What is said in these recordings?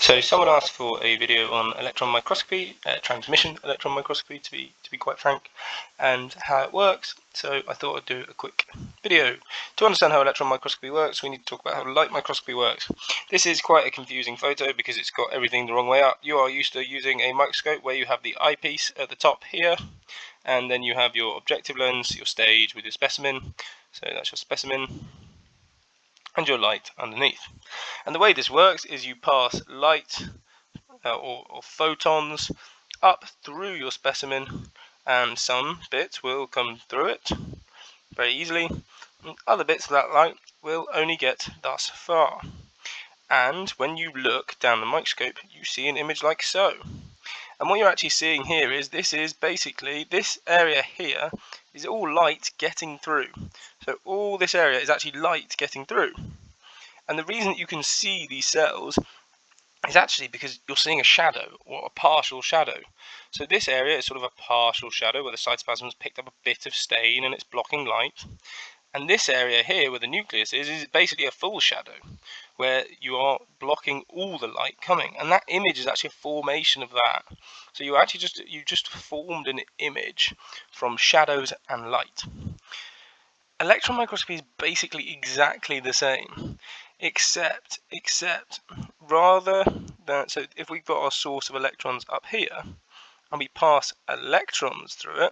So someone asked for a video on electron microscopy, transmission electron microscopy to be quite frank, and how it works. So I thought I'd do a quick video. To understand how electron microscopy works, we need to talk about how light microscopy works. This is quite a confusing photo because it's got everything the wrong way up. You are used to using a microscope where you have the eyepiece at the top here, and then you have your objective lens, your stage with your specimen. So that's your specimen, and your light underneath. And the way this works is you pass light or photons up through your specimen, and some bits will come through it very easily, and other bits of that light will only get thus far. And when you look down the microscope, you see an image like so. And what you're actually seeing here is this area here is all light getting through. So all this area is actually light getting through. And the reason that you can see these cells is actually because you're seeing a shadow, or a partial shadow. So this area is sort of a partial shadow where the cytoplasm's picked up a bit of stain and it's blocking light. And this area here where the nucleus is basically a full shadow, where you are blocking all the light coming. And that image is actually a formation of that. So you just formed an image from shadows and light. Electron microscopy is basically exactly the same, except rather than, so if we've got our source of electrons up here and we pass electrons through it,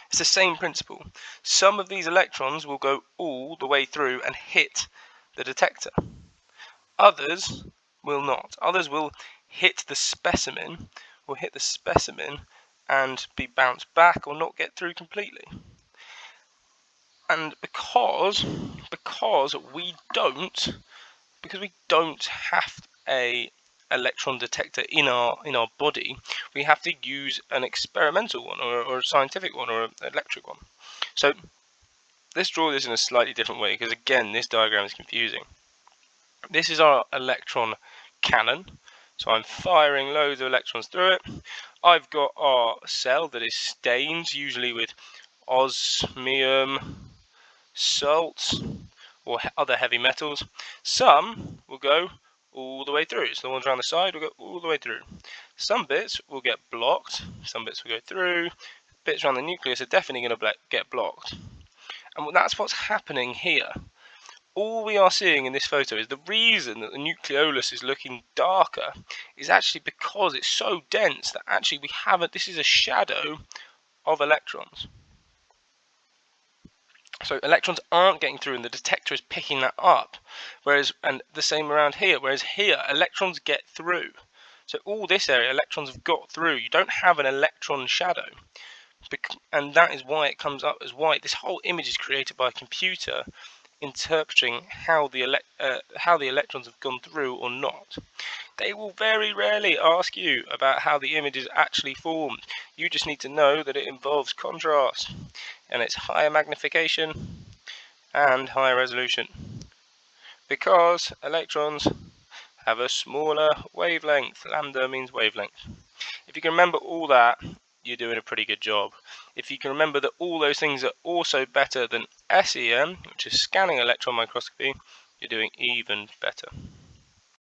it's the same principle. Some of these electrons will go all the way through and hit the detector. Others will not. Others will hit the specimen, and be bounced back or not get through completely. And because we don't have a electron detector in our body, we have to use an experimental one, or a scientific one, or an electric one. So let's draw this in a slightly different way, because again this diagram is confusing. This is our electron cannon, so I'm firing loads of electrons through it. I've got our cell that is stained, usually with osmium, salts, or other heavy metals. Some will go all the way through, so the ones around the side will go all the way through. Some bits will get blocked, some bits will go through. Bits around the nucleus are definitely going to get blocked. And that's what's happening here. All we are seeing in this photo is the reason that the nucleolus is looking darker is actually because it's so dense that actually this is a shadow of electrons. So electrons aren't getting through and the detector is picking that up, and the same around here, whereas here electrons get through. So all this area electrons have got through. You don't have an electron shadow, and that is why it comes up as white. This whole image is created by a computer interpreting how the electrons have gone through or not. They will very rarely ask you about how the image is actually formed. You just need to know that it involves contrast, and it's higher magnification and higher resolution, because electrons have a smaller wavelength. Lambda means wavelength. If you can remember all that, you're doing a pretty good job. If you can remember that all those things are also better than SEM, which is scanning electron microscopy, you're doing even better.